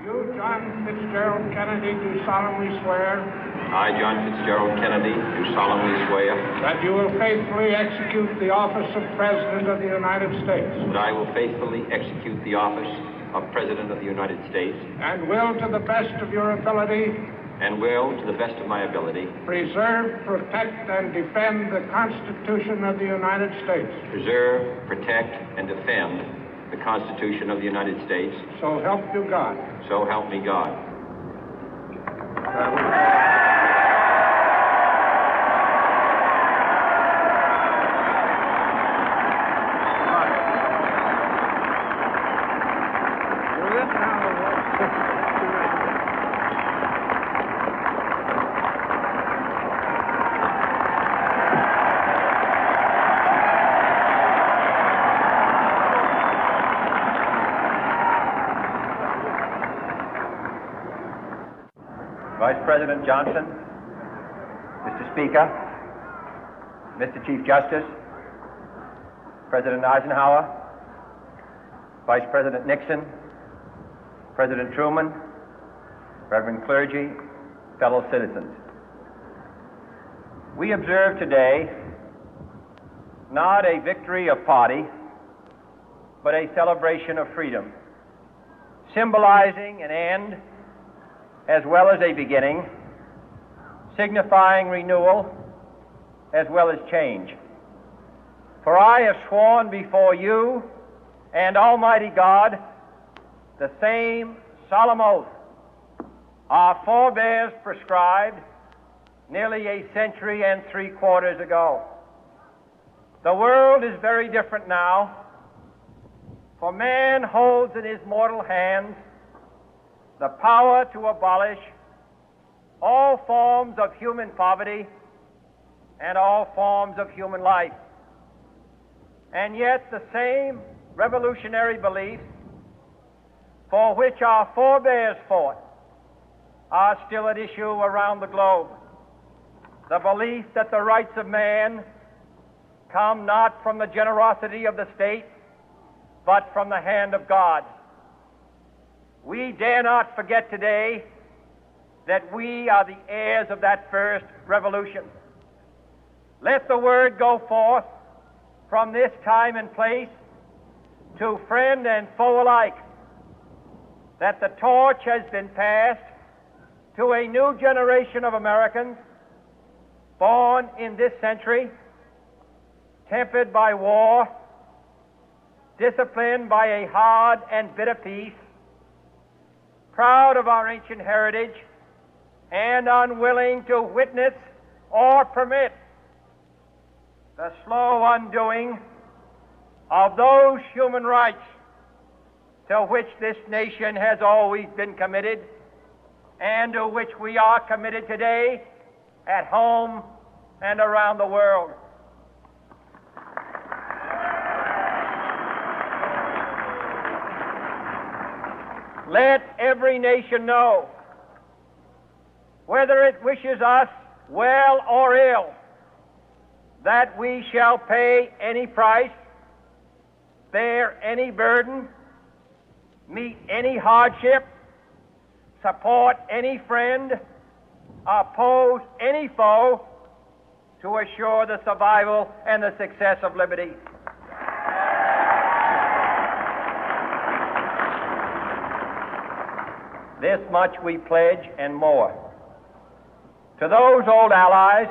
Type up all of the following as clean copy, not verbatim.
You, John Fitzgerald Kennedy, do solemnly swear. I, John Fitzgerald Kennedy, do solemnly swear. That you will faithfully execute the office of President of the United States. That I will faithfully execute the office of President of the United States. And will, to the best of your ability. And will, to the best of my ability. Preserve, protect, and defend the Constitution of the United States. Preserve, protect, and defend the Constitution of the United States. So help you God. So help me God. Vice President Johnson, Mr. Speaker, Mr. Chief Justice, President Eisenhower, Vice President Nixon, President Truman, Reverend clergy, fellow citizens. We observe today not a victory of party, but a celebration of freedom, symbolizing an end as well as a beginning, signifying renewal as well as change. For I have sworn before you and Almighty God the same solemn oath our forebears prescribed nearly a century and 3/4 ago. The world is very different now, for man holds in his mortal hands the power to abolish all forms of human poverty and all forms of human life. And yet the same revolutionary beliefs for which our forebears fought are still at issue around the globe. The belief that the rights of man come not from the generosity of the state, but from the hand of God. We dare not forget today that we are the heirs of that first revolution. Let the word go forth from this time and place to friend and foe alike that the torch has been passed to a new generation of Americans born in this century, tempered by war, disciplined by a hard and bitter peace, proud of our ancient heritage, and unwilling to witness or permit the slow undoing of those human rights to which this nation has always been committed and to which we are committed today at home and around the world. Let every nation know, whether it wishes us well or ill, that we shall pay any price, bear any burden, meet any hardship, support any friend, oppose any foe to assure the survival and the success of liberty. This much we pledge and more. To those old allies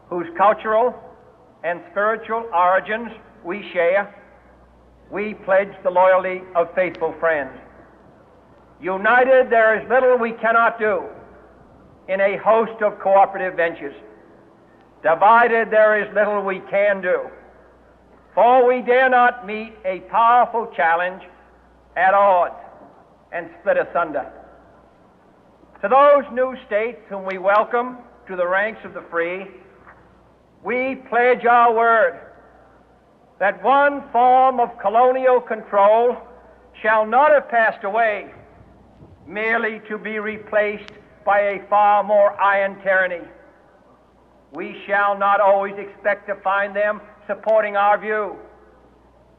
whose cultural and spiritual origins we share, we pledge the loyalty of faithful friends. United, there is little we cannot do in a host of cooperative ventures. Divided, there is little we can do, for we dare not meet a powerful challenge at odds and split asunder. To those new states whom we welcome to the ranks of the free, we pledge our word that one form of colonial control shall not have passed away, merely to be replaced by a far more iron tyranny. We shall not always expect to find them supporting our view,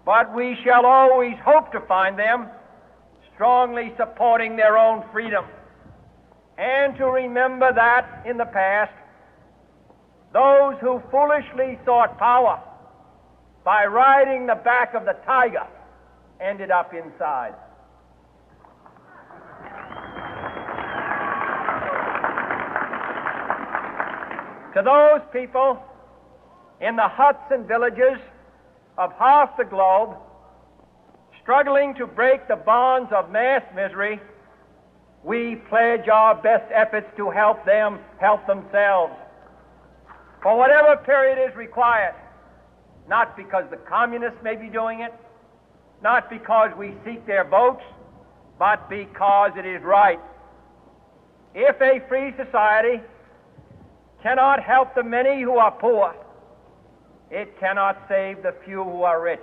but we shall always hope to find them strongly supporting their own freedom, and to remember that in the past, those who foolishly sought power by riding the back of the tiger ended up inside. To those people in the huts and villages of half the globe struggling to break the bonds of mass misery, we pledge our best efforts to help them help themselves for whatever period is required, not because the communists may be doing it, not because we seek their votes, but because it is right. If a free society cannot help the many who are poor, it cannot save the few who are rich.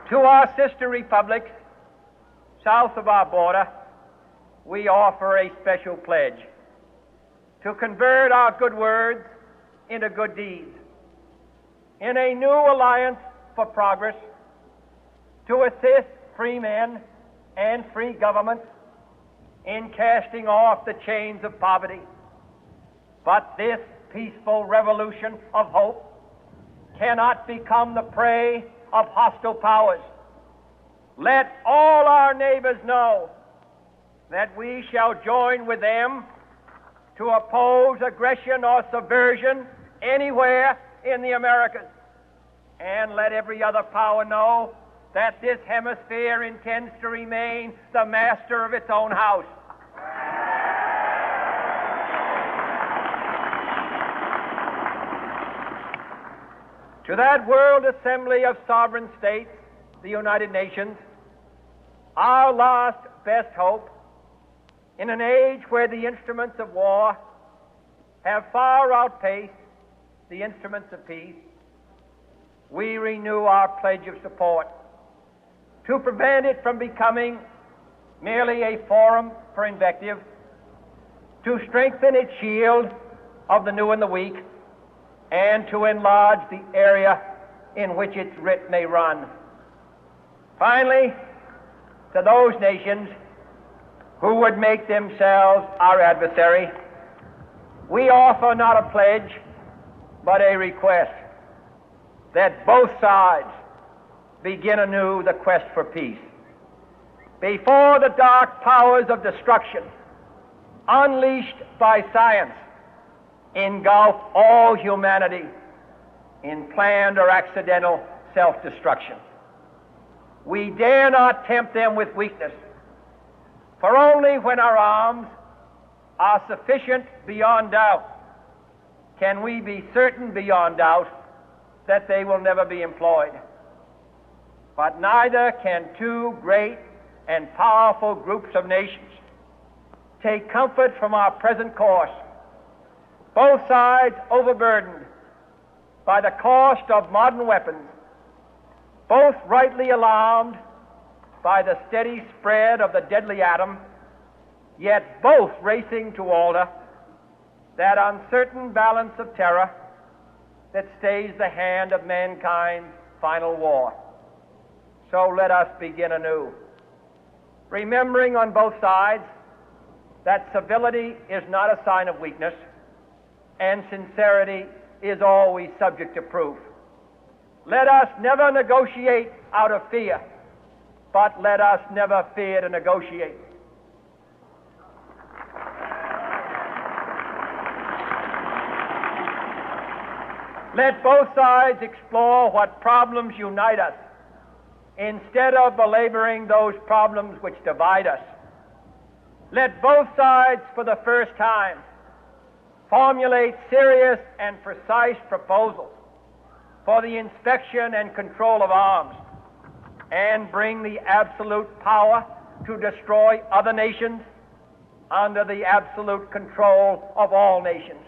To our sister republics south of our border, we offer a special pledge to convert our good words into good deeds, in a new alliance for progress, to assist free men and free governments in casting off the chains of poverty. But this peaceful revolution of hope cannot become the prey of hostile powers. Let all our neighbors know that we shall join with them to oppose aggression or subversion anywhere in the Americas. And let every other power know that this hemisphere intends to remain the master of its own house. To that World Assembly of Sovereign States, the United Nations, our last best hope, in an age where the instruments of war have far outpaced the instruments of peace, we renew our pledge of support to prevent it from becoming merely a forum for invective, to strengthen its shield of the new and the weak, and to enlarge the area in which its writ may run. Finally, to those nations who would make themselves our adversary, we offer not a pledge, but a request that both sides begin anew the quest for peace. Before the dark powers of destruction, unleashed by science, engulf all humanity in planned or accidental self-destruction, we dare not tempt them with weakness, for only when our arms are sufficient beyond doubt can we be certain beyond doubt that they will never be employed. But neither can two great and powerful groups of nations take comfort from our present course, both sides overburdened by the cost of modern weapons, both rightly alarmed by the steady spread of the deadly atom, yet both racing to alter that uncertain balance of terror that stays the hand of mankind's final war. So let us begin anew, remembering on both sides that civility is not a sign of weakness, and sincerity is always subject to proof. Let us never negotiate out of fear, but let us never fear to negotiate. Let both sides explore what problems unite us, instead of belaboring those problems which divide us. Let both sides, for the first time, formulate serious and precise proposals for the inspection and control of arms, and bring the absolute power to destroy other nations under the absolute control of all nations.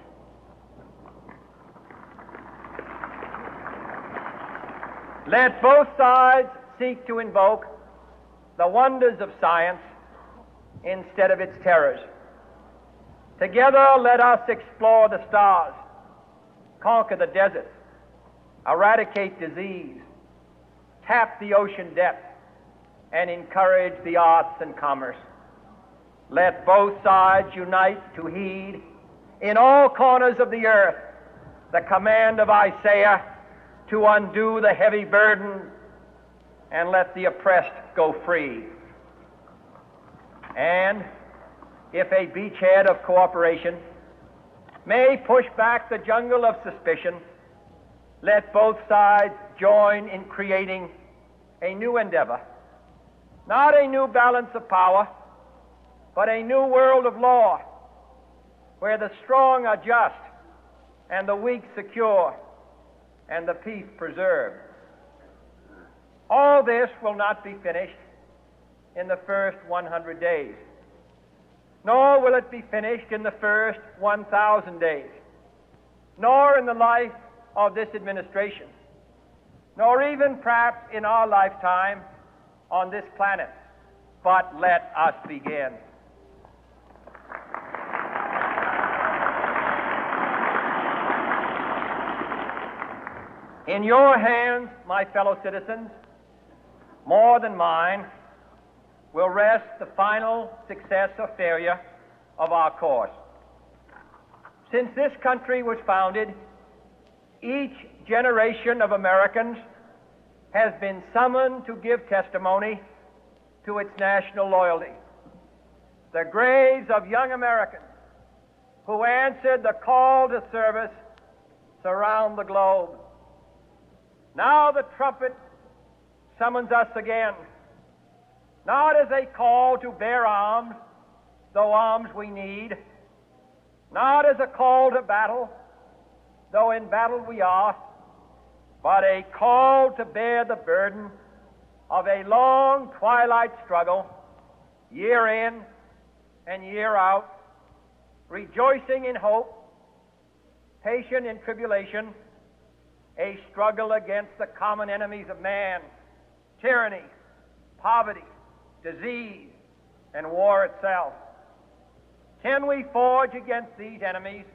Let both sides seek to invoke the wonders of science instead of its terrors. Together, let us explore the stars, conquer the deserts, eradicate disease, tap the ocean depth, and encourage the arts and commerce. Let both sides unite to heed in all corners of the earth the command of Isaiah to undo the heavy burden and let the oppressed go free. And if a beachhead of cooperation may push back the jungle of suspicion, let both sides join in creating a new endeavor, not a new balance of power, but a new world of law, where the strong are just and the weak secure and the peace preserved. All this will not be finished in the first 100 days, nor will it be finished in the first 1,000 days, nor in the life of this administration, nor even perhaps in our lifetime on this planet. But let us begin. In your hands, my fellow citizens, more than mine, will rest the final success or failure of our course. Since this country was founded, each generation of Americans has been summoned to give testimony to its national loyalty. The graves of young Americans who answered the call to service surround the globe. Now the trumpet summons us again, not as a call to bear arms, though arms we need, not as a call to battle, though in battle we are, but a call to bear the burden of a long twilight struggle, year in and year out, rejoicing in hope, patient in tribulation, a struggle against the common enemies of man, tyranny, poverty, disease, and war itself. Can we forge against these enemies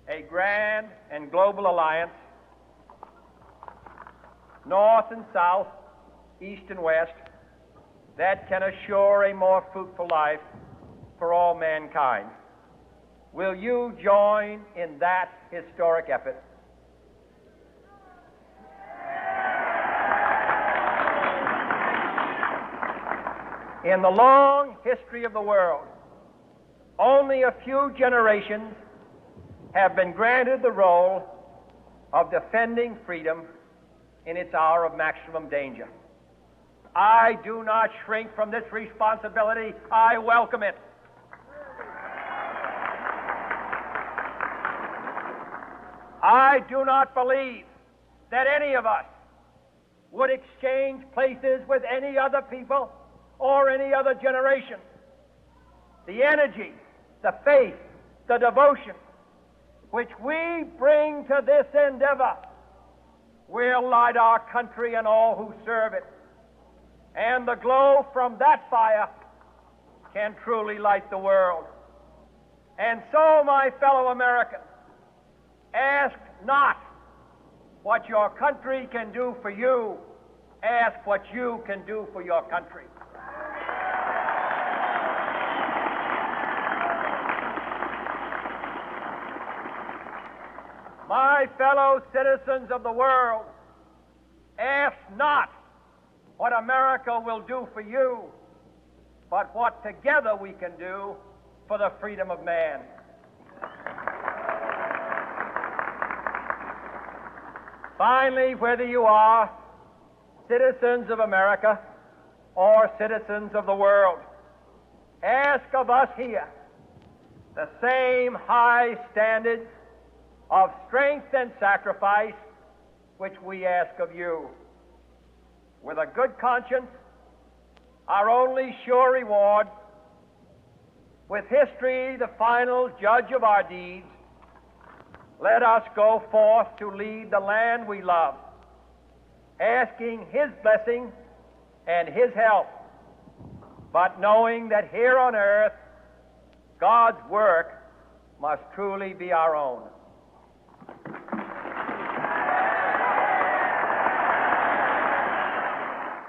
a grand and global alliance, north and south, east and west, that can assure a more fruitful life for all mankind? Will you join in that historic effort? In the long history of the world, only a few generations have been granted the role of defending freedom in its hour of maximum danger. I do not shrink from this responsibility. I welcome it. I do not believe that any of us would exchange places with any other people or any other generation. The energy, the faith, the devotion which we bring to this endeavor will light our country and all who serve it. And the glow from that fire can truly light the world. And so, my fellow Americans, ask not what your country can do for you. Ask what you can do for your country. My fellow citizens of the world, ask not what America will do for you, but what together we can do for the freedom of man. Finally, whether you are citizens of America or citizens of the world, ask of us here the same high standards of strength and sacrifice which we ask of you. With a good conscience, our only sure reward, with history the final judge of our deeds, let us go forth to lead the land we love, asking His blessing and His help, but knowing that here on earth, God's work must truly be our own.